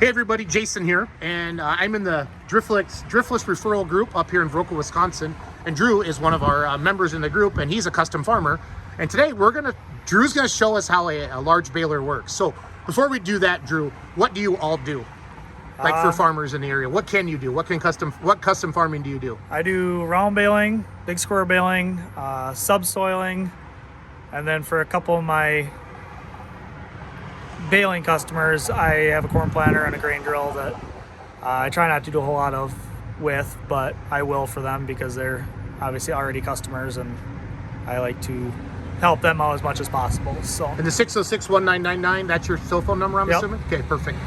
Hey everybody, Jason here, and I'm in the Driftless referral group up here in Viroqua, Wisconsin. And Drew is one of our members in the group, and he's a custom farmer. And today Drew's gonna show us how a large baler works. So before we do that, Drew, what do you all do? Like for farmers in the area, what can you do? What custom farming do you do? I do round baling, big square baling, subsoiling, and then for a couple of my baling customers, I have a corn planter and a grain drill that I try not to do a whole lot with, but I will for them because they're obviously already customers, and I like to help them out as much as possible. So. And the 606-1999, that's your cell phone number, I'm assuming? Okay, perfect.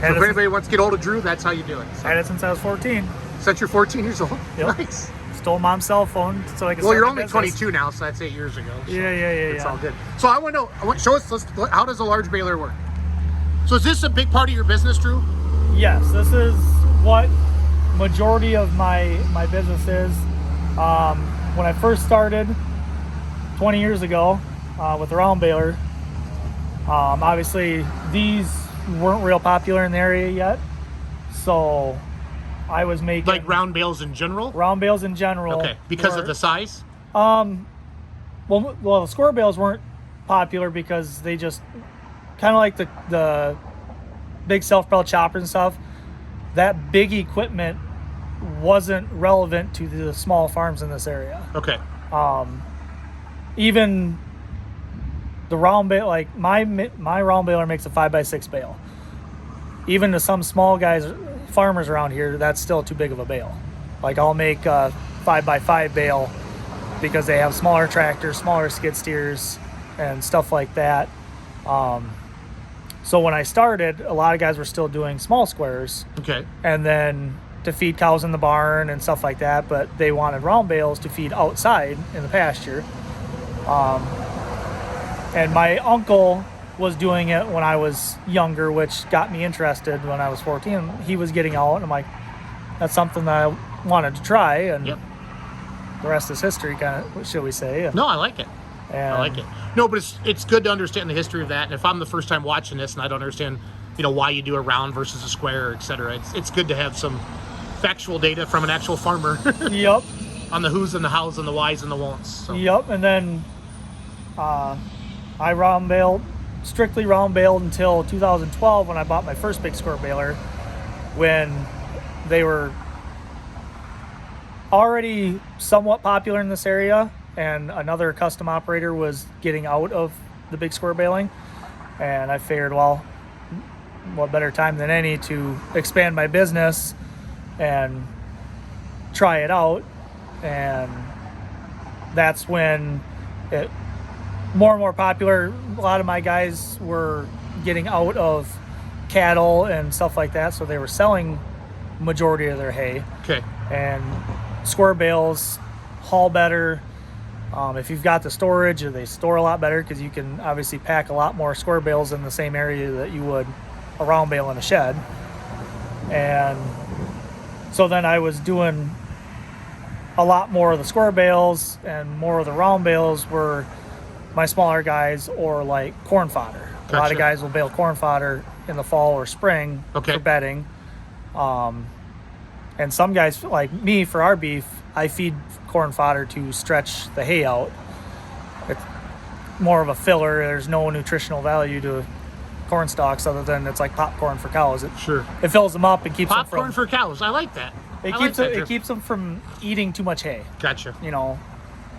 So if anybody wants to get hold of Drew, that's how you do it. So. Had it since I was 14. Since you're 14 years old? Yep. Nice. Stole mom's cell phone so I could Well, start you're my only business. 22 now, so that's 8 years ago. So Yeah. it's all good. So I want to know, show us, how does a large baler work? So is this a big part of your business, Drew? Yes, this is what majority of my business is. When I first started 20 years ago with the round baler, obviously these weren't real popular in the area yet. So I was making... Like round bales in general? Round bales in general. Okay, because of the size? Well, the square bales weren't popular because they just... Kind of like the big self-propelled choppers and stuff, that big equipment wasn't relevant to the small farms in this area. Okay. Even the round bale, like my round baler makes a 5x6 bale. Even to some small farmers around here, that's still too big of a bale. Like I'll make a 5x5 bale because they have smaller tractors, smaller skid steers, and stuff like that. So when I started, a lot of guys were still doing small squares. Okay. And then to feed cows in the barn and stuff like that, but they wanted round bales to feed outside in the pasture. And my uncle was doing it when I was younger, which got me interested when I was 14. He was getting out, and I'm like, that's something that I wanted to try, and Yep. the rest is history, kind of, shall we say. No, I like it. And I like it. No, but it's good to understand the history of that. And if I'm the first time watching this and I don't understand, why you do a round versus a square, et cetera, it's good to have some factual data from an actual farmer. Yep. On the who's and the hows and the whys and the won'ts. So. Yep. And then I strictly round baled until 2012 when I bought my first big square baler, when they were already somewhat popular in this area, and another custom operator was getting out of the big square baling, and I figured, well, what better time than any to expand my business and try it out. And that's when it more and more popular. A lot of my guys were getting out of cattle and stuff like that, so they were selling majority of their hay. Okay. And square bales haul better. If you've got the storage, they store a lot better because you can obviously pack a lot more square bales in the same area that you would a round bale in a shed. And so then I was doing a lot more of the square bales, and more of the round bales were my smaller guys or like corn fodder. Gotcha. A lot of guys will bale corn fodder in the fall or spring for bedding. And some guys like me, for our beef, I feed corn fodder to stretch the hay out. It's more of a filler. There's no nutritional value to corn stalks other than it's like popcorn for cows. It fills them up and keeps popcorn them from... for cows. I like that. It keeps them from eating too much hay. Gotcha.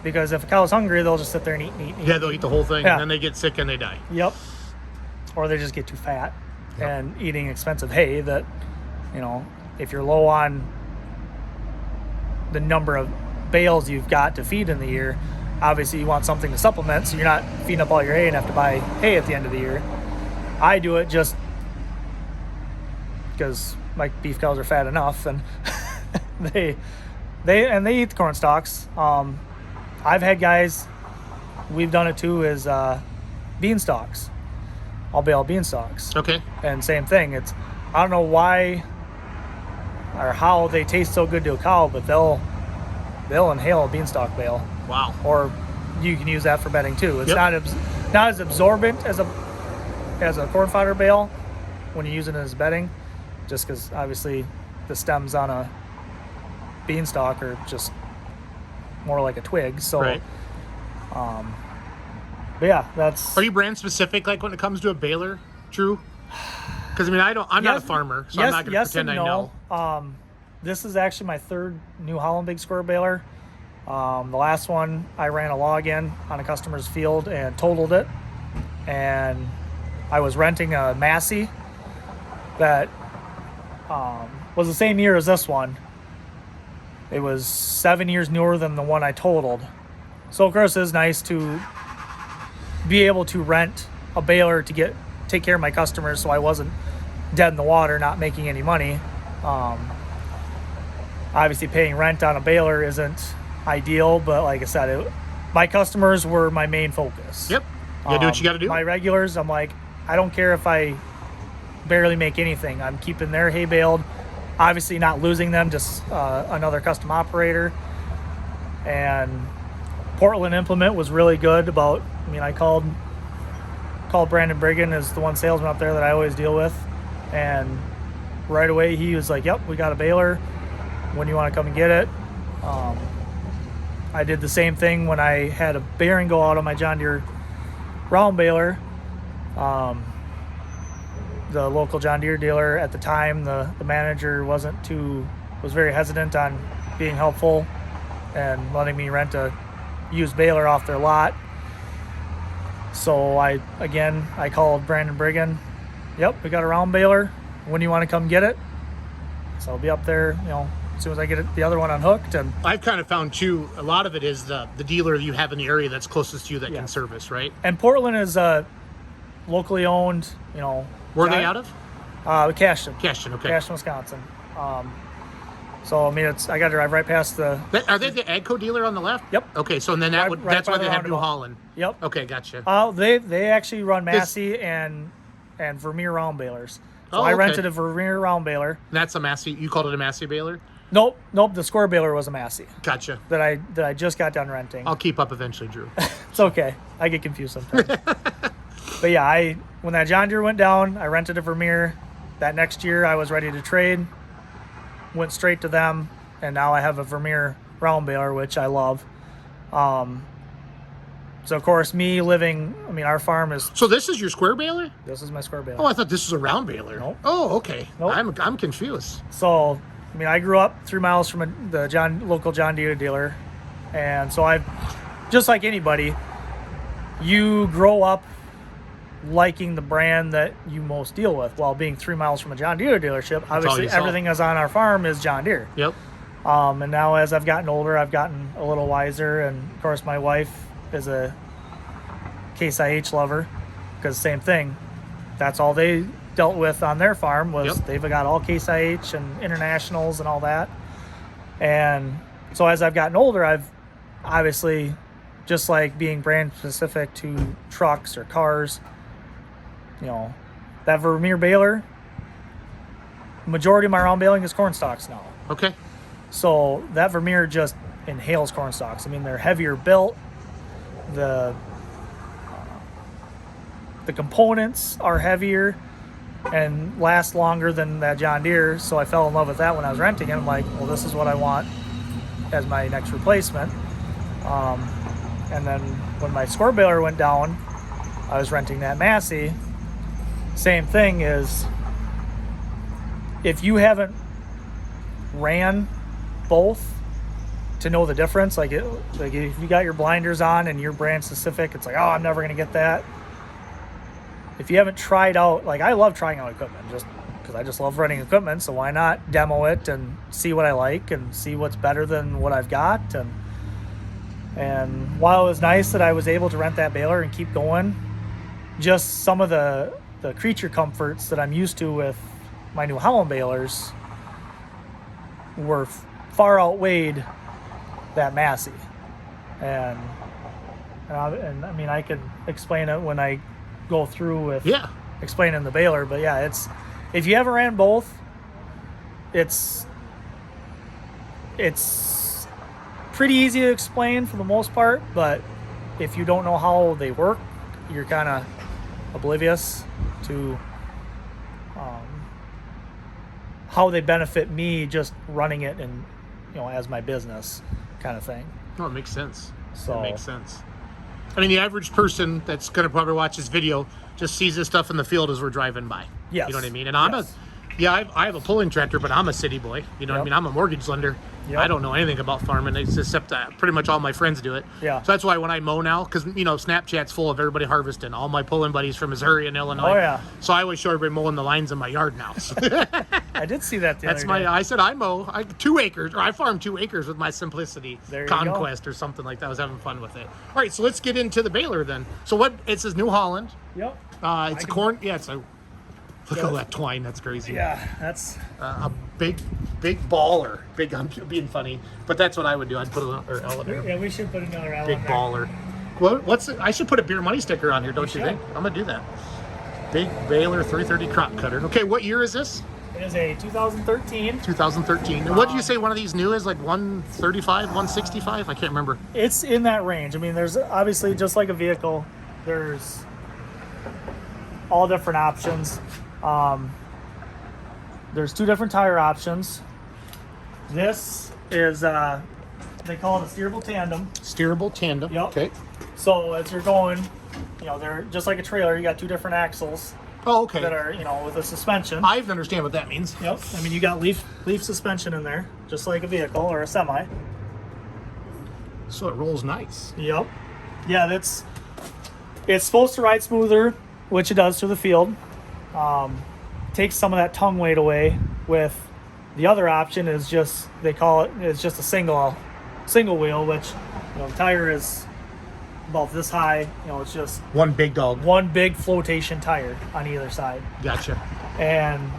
Because if a cow's hungry, they'll just sit there and eat. Yeah, they'll eat the whole thing, and then they get sick and they die. Yep. Or they just get too fat and eating expensive hay that, if you're low on the number of bales you've got to feed in the year, obviously you want something to supplement, so you're not feeding up all your hay and have to buy hay at the end of the year. I do it just because my beef cows are fat enough, and they eat the corn stalks. I've had guys, we've done it too, is bean stalks. I'll bale bean stalks. Okay. And same thing. I don't know why or how they taste so good to a cow, but they'll inhale a beanstalk bale. Wow. Or you can use that for bedding too. It's not as absorbent as a corn fodder bale, when you use it as bedding, just because obviously the stems on a beanstalk are just more like a twig. So, Right. But yeah, that's. Are you brand specific, like when it comes to a baler, Drew? Because I mean, I'm not a farmer, so I'm not going to pretend I know. This is actually my third New Holland big square baler. The last one I ran a log in on a customer's field and totaled it, and I was renting a Massey that was the same year as this one. It was 7 years newer than the one I totaled. So of course it is nice to be able to rent a baler to take care of my customers, so I wasn't dead in the water, not making any money. Obviously paying rent on a baler isn't ideal, but like I said, my customers were my main focus. Yep. You gotta do what you gotta do. My regulars, I'm like, I don't care if I barely make anything. I'm keeping their hay baled. Obviously not losing them, just another custom operator. And Portland Implement was really good about, I called Brandon Brigham, is the one salesman up there that I always deal with. And right away he was like, yep, we got a baler. When do you want to come and get it? I did the same thing when I had a bearing go out on my John Deere round baler. The local John Deere dealer at the time, the manager was very hesitant on being helpful and letting me rent a used baler off their lot. So I called Brandon Brigham. Yep, we got a round baler. When do you want to come get it? So I'll be up there, as soon as I get the other one unhooked. And I've kind of found too, a lot of it is the dealer you have in the area that's closest to you that can service, right? And Portland is locally owned, Where are they out of? Cashton. Cashton, okay. Cashton, Wisconsin. So I got to drive right past the. Are they the AGCO dealer on the left? Yep. Okay, so then that's why they have New Holland. Yep. Okay, gotcha. They actually run Massey and Vermeer round balers. So I rented a Vermeer round baler. That's a Massey. You called it a Massey baler? Nope. The square baler was a Massey. Gotcha. That I just got done renting. I'll keep up eventually, Drew. It's okay. I get confused sometimes. But yeah, when that John Deere went down, I rented a Vermeer. That next year I was ready to trade. Went straight to them, and now I have a Vermeer round baler, which I love. So of course, our farm is. So this is your square baler? This is my square baler. Oh, I thought this was a round baler. Nope. Oh, okay. Nope. I'm confused. So, I grew up 3 miles from the local John Deere dealer, and so I've, just like anybody, you grow up liking the brand that you most deal with. While being 3 miles from a John Deere dealership, obviously everything that's on our farm is John Deere. Yep. And now as I've gotten older, I've gotten a little wiser, and of course my wife is a Case IH lover, because same thing. That's all they dealt with on their farm was they've got all Case IH and internationals and all that. And so as I've gotten older, I've obviously, just like being brand specific to trucks or cars, that Vermeer baler, majority of my round baling is corn stalks now. Okay. So that Vermeer just inhales corn stalks. They're heavier built. The components are heavier and last longer than that John Deere. So I fell in love with that when I was renting it. I'm like, well, this is what I want as my next replacement. And then when my square baler went down, I was renting that Massey. Same thing is, if you haven't ran both to know the difference, like if you got your blinders on and you're brand specific, it's like, oh, I'm never going to get that. If you haven't tried out, like I love trying out equipment just because I just love running equipment. So why not demo it and see what I like and see what's better than what I've got. And while it was nice that I was able to rent that baler and keep going, just some of the creature comforts that I'm used to with my New Holland balers were far outweighed that Massey. And I can explain it when I go through with explaining the baler, but yeah, it's, if you haven't ran both, it's pretty easy to explain for the most part, but if you don't know how they work, you're kind of oblivious to how they benefit me just running it and, as my business kind of thing. Oh, it makes sense. So It makes sense. I mean, the average person that's going to probably watch this video just sees this stuff in the field as we're driving by. Yes. You know what I mean? And Yes. I have a pulling tractor, but I'm a city boy. You know what I Yep. mean? I'm a mortgage lender. Yep. I don't know anything about farming except pretty much all my friends do it. Yeah. So that's why when I mow now, because, Snapchat's full of everybody harvesting. All my pulling buddies from Missouri and Illinois. Oh, yeah. So I always show everybody mowing the lines in my yard now. So I did see that the that's other day. I said I mow 2 acres, or I farm 2 acres with my Simplicity There you Conquest or something like that. I was having fun with it. All right, so let's get into the baler then. So it says New Holland. Yep. It's a corn. Yeah, it's a. Look at all that twine. That's crazy. Yeah, that's A big baller. I'm being funny, but that's what I would do. I'd put an elevator. yeah. We should put another L Big on there. baller. What's it? I should put a beer money sticker on here, don't you should. think? I'm gonna do that. Big Baler 330 crop cutter. Okay, what year is this? It is a 2013. 2013. And what did you say one of these new is, like 135, 165? I can't remember. It's in that range. I mean, there's obviously, just like a vehicle, there's all different options. There's 2 different tire options. This is they call it a steerable tandem. Steerable tandem. Yep. Okay. So as you're going, they're just like a trailer. You got 2 different axles Oh, okay. that are, with a suspension. I even understand what that means. Yep. I mean, you got leaf suspension in there, just like a vehicle or a semi. So it rolls nice. Yep. Yeah, it's supposed to ride smoother, which it does through the field. Takes some of that tongue weight away. With the other option is just, they call it's just a single wheel, which the tire is about this high. It's just One big dog. one big flotation tire on either side. Gotcha. And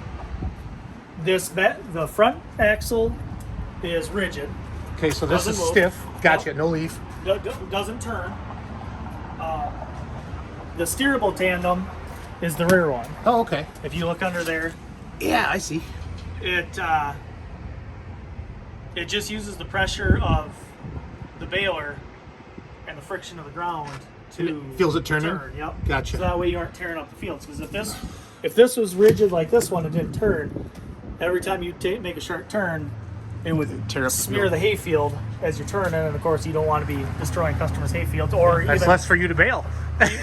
the front axle is rigid. Okay, so this is Doesn't move. stiff. Gotcha. Yep. No leaf. Doesn't turn. The steerable tandem is the rear one. Oh, okay. If you look under there, Yeah, I see. it just uses the pressure of the baler and the friction of the ground to It feels it turning? turn. Yep. Gotcha. So that way you aren't tearing up the fields. Because if this was rigid like this one, it didn't turn. Every time you make a sharp turn, it would Tear up the smear field. the hayfield as you're turning, and of course you don't want to be destroying customers' hayfields, or That's even less for you to bail.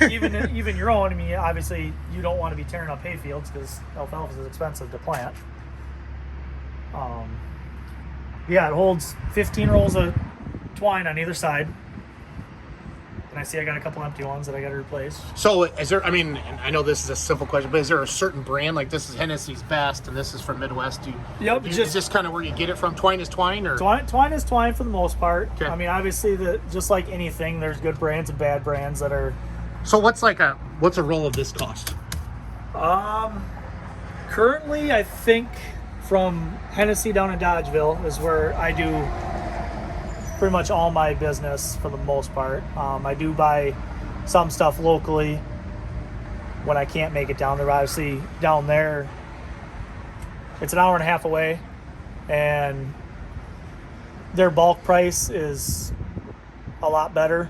even your own. I mean, obviously you don't want to be tearing up hayfields because alfalfa is expensive to plant. Yeah, it holds 15 rolls of twine on either side. And I see I got a couple empty ones that I got to replace. So is there, and I know this is a simple question, but is there a certain brand, like this is Hennessy's Best and this is from Midwest? Yep, Is this kind of where you get it from? Twine is twine, or? Twine is twine for the most part. Okay. I mean, obviously, just like anything, there's good brands and bad brands that are. So what's a roll of this cost? Currently, I think from Hennessy down in Dodgeville is where I do pretty much all my business for the most part. I do buy some stuff locally when I can't make it down there. Obviously, down there, it's an hour and a half away, and their bulk price is a lot better,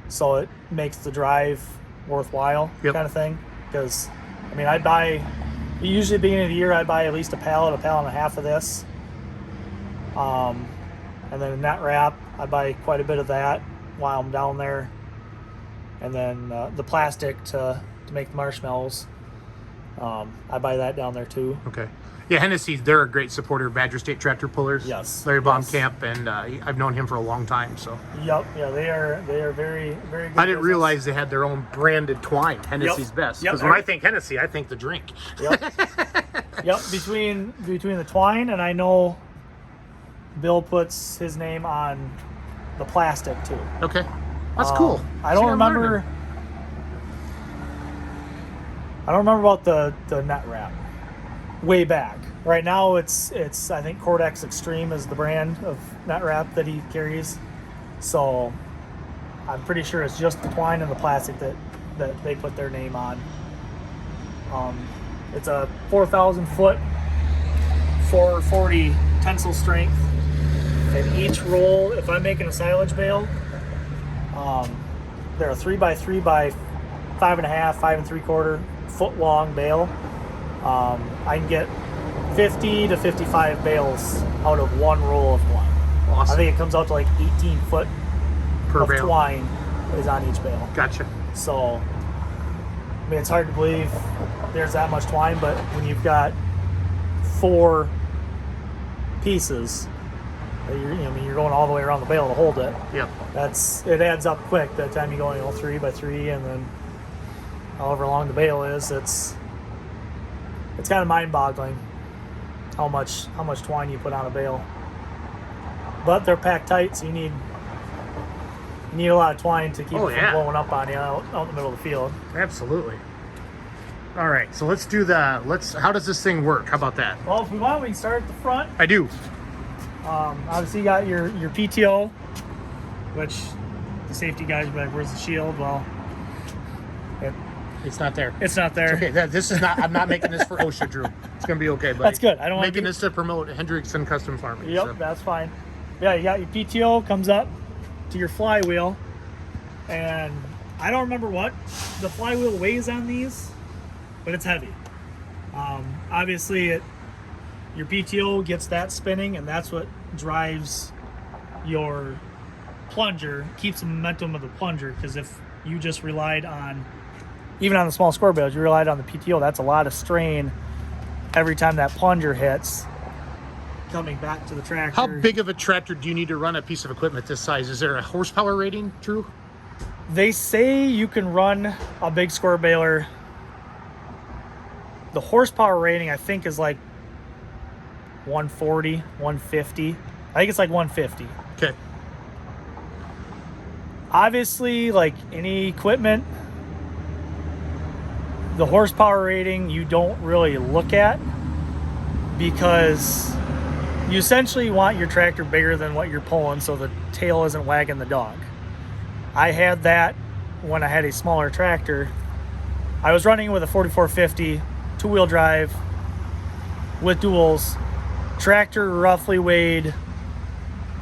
so it makes the drive worthwhile. Yep. Kind of thing. Because, I mean, usually at the beginning of the year, I buy at least a pallet and a half of this. And then nut wrap, I buy quite a bit of that while I'm down there. And then the plastic to make the marshmallows, I buy that down there too. Okay. Yeah, Hennessy, they're a great supporter of Badger State Tractor Pullers. Yes. Larry Yes. Baumkamp, and I've known him for a long time. So Yep. Yeah, they are very, very good. I didn't business. realize they had their own branded twine, Hennessy's Best. Yep. Because when I think Hennessy, I think the drink. Yep. Yep. Between the twine, and I know Bill puts his name on the plastic too. Okay. That's cool. I don't See, I'm remember. learning. I don't remember about the nut wrap. Way back. Right now, it's I think Cordex Extreme is the brand of nut wrap that he carries. So I'm pretty sure it's just the twine and the plastic that they put their name on. It's a 4,000 foot 440 tensile strength, and each roll, if I'm making a silage bale, they're a 3x3 by 5.5, 5 3/4 foot long bale, I can get 50 to 55 bales out of one roll of twine. Awesome. I think it comes out to like 18 foot Per of bale. twine is on each bale. Gotcha. So, I mean, it's hard to believe there's that much twine, but when you've got 4 pieces, you're going all the way around the bale to hold it. Yep. It adds up quick. By the time you go 3 by 3, and then however long the bale is, it's kind of mind-boggling how much twine you put on a bale. But they're packed tight, so you need a lot of twine to keep it from blowing up on you out in the middle of the field. Absolutely. All right, so let's do how does this thing work? How about that? Well, if we want, we can start at the front. I do. Obviously, you got your PTO, which the safety guys will be like, where's the shield? Well, It's not there. it's not there. Okay, this is not. I'm not making this for OSHA, Drew. It's gonna be okay. But That's good. I don't want making this to promote Hendrickson custom farming. Yep, so. that's fine. Yeah, you got your PTO comes up to your flywheel, and I don't remember what the flywheel weighs on these, but it's heavy. Obviously, your PTO gets that spinning, and that's what drives your plunger, keeps the momentum of the plunger. Because if you just relied on, even on the small square bales, you relied on the PTO, that's a lot of strain every time that plunger hits, coming back to the tractor. How big of a tractor do you need to run a piece of equipment this size? Is there a horsepower rating, Drew? They say you can run a big square baler. The horsepower rating, I think, is like 140, 150. I think it's like 150. Okay. Obviously, like any equipment, the horsepower rating you don't really look at, because you essentially want your tractor bigger than what you're pulling so the tail isn't wagging the dog. I had that when I had a smaller tractor. I was running with a 4450 two-wheel drive with duals. Tractor roughly weighed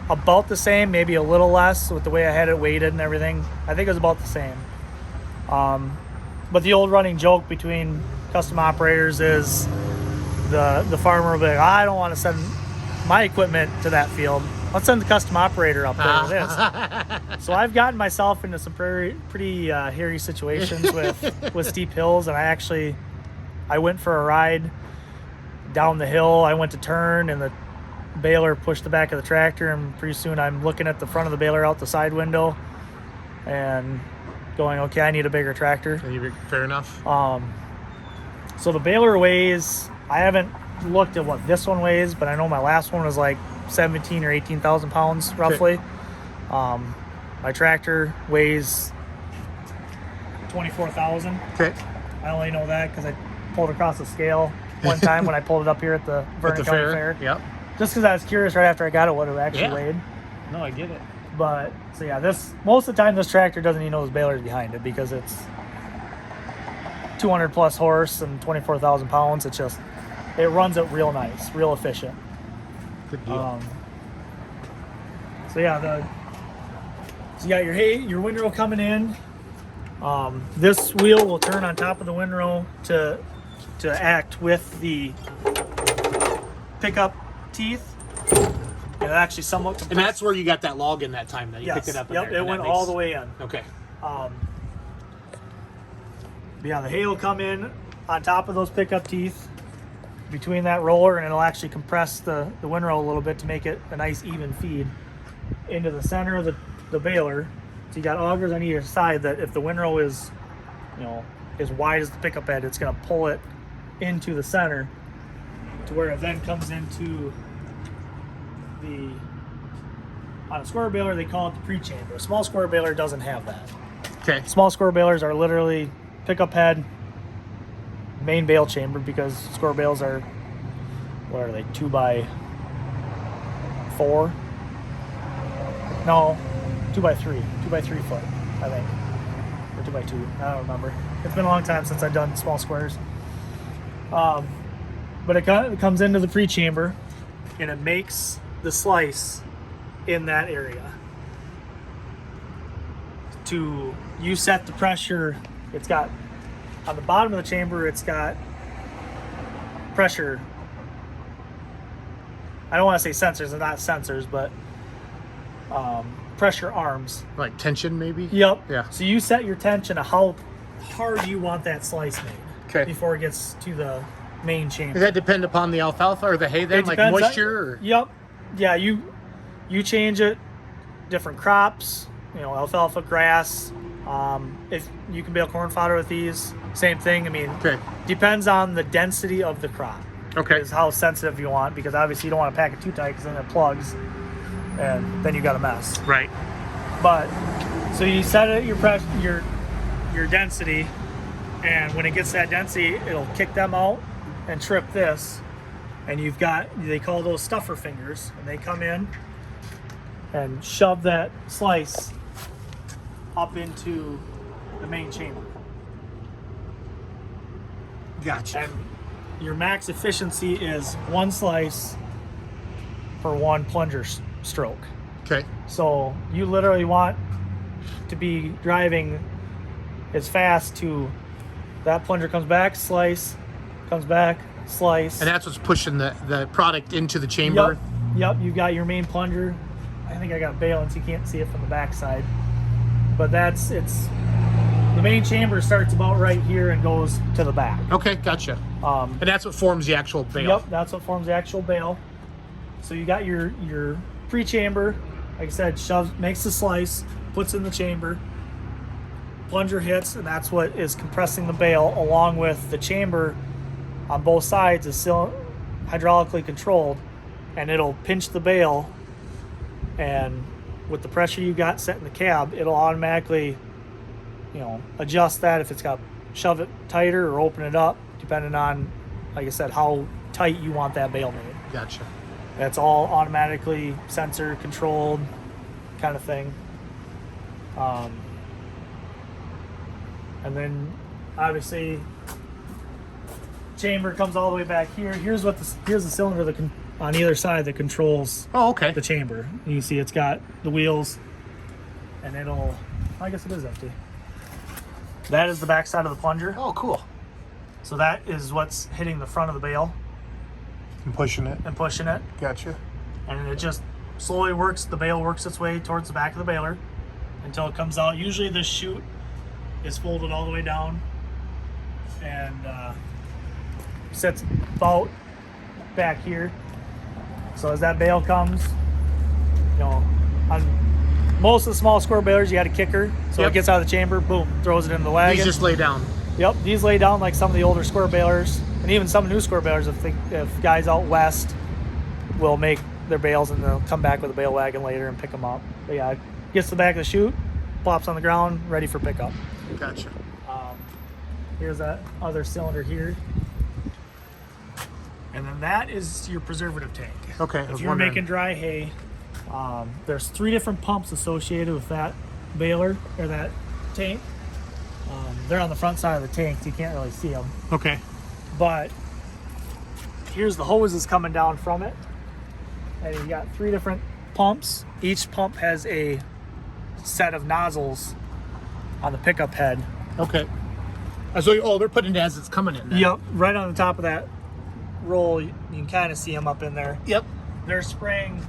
about the same, maybe a little less with the way I had it weighted and everything. I think it was about the same. But the old running joke between custom operators is the farmer will be like, I don't want to send my equipment to that field. Let's send the custom operator up there with this. So I've gotten myself into some pretty hairy situations with steep hills, and I went for a ride down the hill. I went to turn, and the baler pushed the back of the tractor, and pretty soon I'm looking at the front of the baler out the side window and going, okay, I need a bigger tractor. Fair enough. So the baler weighs, I haven't looked at what this one weighs, but I know my last one was like 17 or 18,000 pounds roughly. Okay. My tractor weighs 24,000. Okay. I only know that because I pulled across the scale one time when I pulled it up here at the Vernon County Fair. Yep. Just because I was curious right after I got it what it actually weighed. No, I get it. But so yeah, most of the time this tractor doesn't even know his baler's behind it because it's 200 plus horse and 24,000 pounds. It runs it real nice, real efficient. Good deal. So yeah, so you got your windrow coming in. This wheel will turn on top of the windrow to act with the pickup teeth. And it actually somewhat compressed. And that's where you got that log in that time that you picked it up. Yep, it went all the way in. Okay. Yeah, the hay will come in on top of those pickup teeth between that roller, and it'll actually compress the windrow a little bit to make it a nice even feed into the center of the baler. So you got augers on either side that if the windrow is, as wide as the pickup head, it's going to pull it into the center to where it then comes into on a square baler they call it the pre-chamber. A small square baler doesn't have that. Okay. Small square balers are literally pickup head, main bale chamber, because square bales are, what are they, 2 by 4? No, 2 by 3. 2 by 3 foot, I think. Or 2 by 2, I don't remember. It's been a long time since I've done small squares. But it comes into the pre-chamber, and it makes the slice in that area. You set the pressure. It's got, on the bottom of the chamber, it's got pressure. I don't want to say sensors, they're not sensors, but pressure arms. Like tension, maybe? Yep. Yeah. So you set your tension of how hard you want that slice made. Okay. Before it gets to the main chamber. Does that depend upon the alfalfa or the hay then? It Like depends moisture? Or? Yep. Yeah, you change it. Different crops, alfalfa, grass. If you can bale corn fodder with these, same thing. I mean, Okay. depends on the density of the crop. Okay. Is how sensitive you want, because obviously you don't want to pack it too tight because then it plugs, and then you got a mess. Right. But so you set it your density, and when it gets that density, it'll kick them out and trip this, and they call those stuffer fingers, and they come in and shove that slice up into the main chamber. Gotcha. And your max efficiency is one slice for one plunger stroke. Okay. So you literally want to be driving as fast to that plunger comes back, slice, comes back, slice. And that's what's pushing the product into the chamber? Yep, you got your main plunger. I think I got balance, you can't see it from the back side. But the main chamber starts about right here and goes to the back. Okay, gotcha. And that's what forms the actual bale? Yep, that's what forms the actual bale. So you got your pre-chamber, like I said, makes the slice, puts in the chamber, plunger hits, and that's what is compressing the bale, along with the chamber on both sides is still hydraulically controlled, and it'll pinch the bale, and with the pressure you got set in the cab, it'll automatically adjust that if it's got shove it tighter or open it up, depending on, like I said, how tight you want that bale made. Gotcha. That's all automatically sensor controlled kind of thing. And then obviously chamber comes all the way back here. Here's the cylinder on either side that controls the chamber. You can see it's got the wheels, and I guess it is empty. That is the back side of the plunger. Oh, cool. So that is what's hitting the front of the bale And pushing it. Gotcha. And it just slowly works. The bale works its way towards the back of the baler until it comes out. Usually this chute is folded all the way down and sits about back here. So as that bale comes, on most of the small square balers, you got a kicker. So Yep. it gets out of the chamber, boom, throws it in the wagon. These just lay down. Yep, these lay down like some of the older square balers, and even some new square balers. If guys out west will make their bales and they'll come back with a bale wagon later and pick them up. But yeah, it gets to the back of the chute, plops on the ground, ready for pickup. Gotcha. Here's that other cylinder here, and then that is your preservative tank. Okay. If you're making dry hay, there's 3 different pumps associated with that baler or that tank. They're on the front side of the tank, so you can't really see them. Okay. But here's the hoses coming down from it, and you got 3 different pumps. Each pump has a set of nozzles on the pickup head. Okay. So, they're putting it as it's coming in. Then. Yep, right on the top of that roll, you can kind of see them up in there. Yep. They're spraying.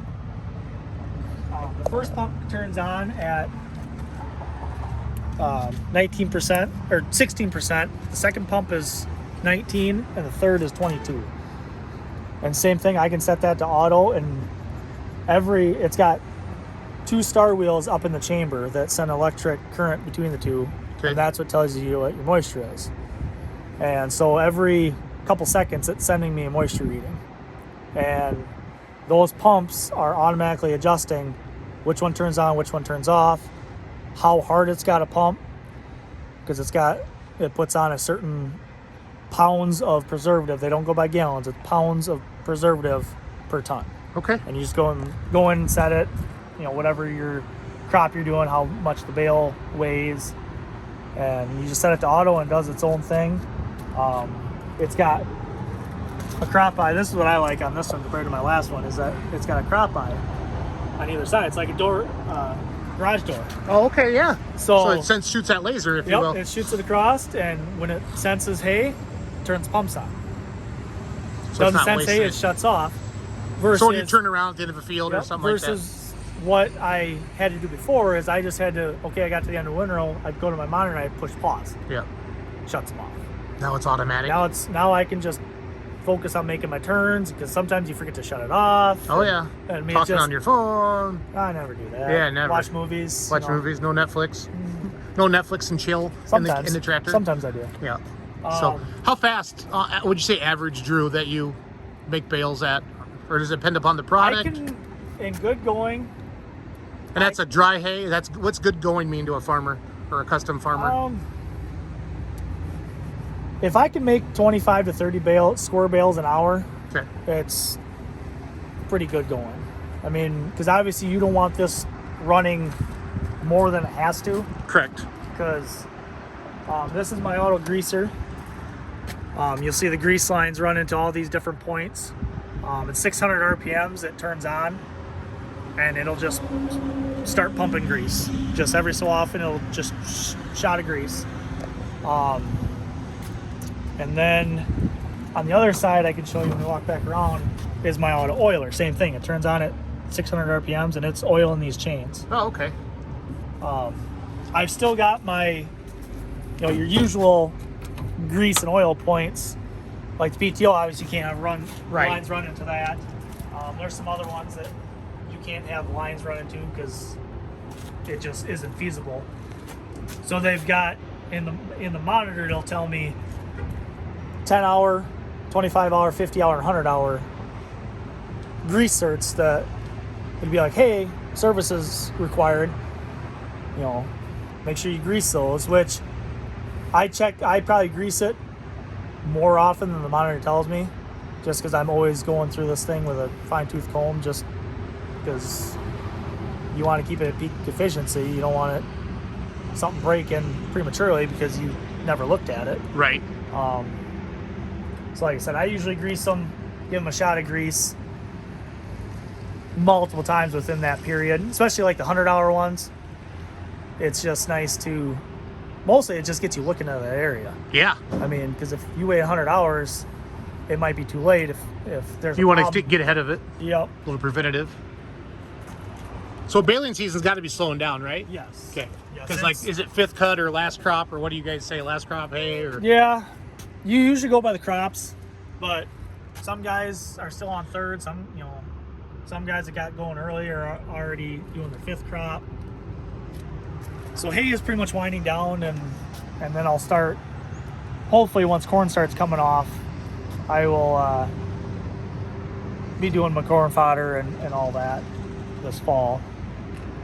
The first pump turns on at 19% or 16%. The second pump is 19, and the third is 22. And same thing, I can set that to auto, and it's got 2 star wheels up in the chamber that send electric current between the two. Okay. And that's what tells you what your moisture is. And so every couple seconds, it's sending me a moisture reading. And those pumps are automatically adjusting which one turns on, which one turns off, how hard it's got to pump, because it puts on a certain pounds of preservative. They don't go by gallons, it's pounds of preservative per ton. Okay. And you just go in and set it, whatever your crop you're doing, how much the bale weighs, and you just set it to auto and it does its own thing. It's got a crop eye. This is what I like on this one compared to my last one, is that it's got a crop eye on either side. It's like a door, garage door. Oh, okay, yeah. So it shoots that laser, if you will. It shoots it across, and when it senses hay, it turns pumps on. doesn't not sensate, wasted. it shuts off. Versus, So when you turn around at the end of a field or something like that. versus what I had to do before is I just had to, okay, I got to the end of window, I'd go to my monitor and I'd push pause. Yeah. Shuts them off. Now it's automatic. Now I can just focus on making my turns, because sometimes you forget to shut it off. Oh yeah. I mean, Talking on your phone. I never do that. Yeah, never. Watch movies. Watch movies. No Netflix. No Netflix and chill Sometimes. in the tractor. Sometimes I do. Yeah. So how fast would you say average, Drew, that you make bales at, or does it depend upon the product? I can, in good going. And that's a dry hay. What's good going mean to a farmer or a custom farmer? If I can make 25 to 30 square bales an hour, Okay. it's pretty good going. I mean, because obviously you don't want this running more than it has to, Correct. because this is my auto greaser. You'll see the grease lines run into all these different points. At 600 RPMs, it turns on, and it'll just start pumping grease. Just every so often, it'll just shot of grease. And then on the other side, I can show you when we walk back around, is my auto oiler. Same thing. It turns on at 600 RPMs, and it's oiling these chains. Oh, okay. I've still got my, your usual grease and oil points. Like the PTO, obviously you can't have lines run into that. There's some other ones that you can't have lines run into because it just isn't feasible. So they've got in the monitor, they'll tell me 10 hour, 25 hour, 50 hour, and 100 hour grease certs that it'd be like, hey, services required. Make sure you grease those, which I probably grease it more often than the monitor tells me, just because I'm always going through this thing with a fine-tooth comb, just because you want to keep it at peak efficiency. You don't want something breaking prematurely because you never looked at it. Right. So like I said, I usually grease them, give them a shot of grease multiple times within that period, especially like the 100-hour ones. It's just nice to, mostly it just gets you looking at that area. Yeah. I mean, because if you wait 100 hours, it might be too late if there's You a want problem. to get ahead of it. Yep. A little preventative. So baling season's got to be slowing down, right? Yes. Okay. Yes, Because like, is it fifth cut or last crop, or what do you guys say? Last crop hay or? Yeah. You usually go by the crops, but some guys are still on third. Some guys that got going early are already doing their fifth crop. So hay is pretty much winding down, and then I'll start, hopefully once corn starts coming off, I will be doing my corn fodder and all that this fall.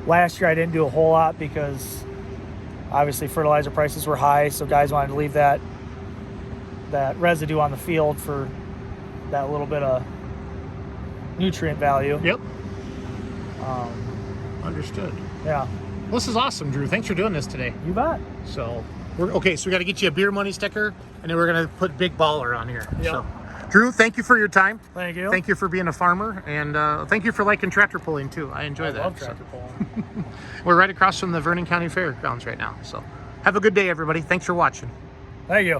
Last year I didn't do a whole lot because obviously fertilizer prices were high, so guys wanted to leave that residue on the field for that little bit of nutrient value. Yep. Understood. Yeah. Well, this is awesome, Drew. Thanks for doing this today. You bet. So so we got to get you a beer money sticker, and then we're gonna put Big Baller on here. Yep. So, Drew, thank you for your time. Thank you. Thank you for being a farmer, and thank you for liking tractor pulling too. I enjoy that. I love tractor pulling. We're right across from the Vernon County Fairgrounds right now. So have a good day, everybody. Thanks for watching. Thank you.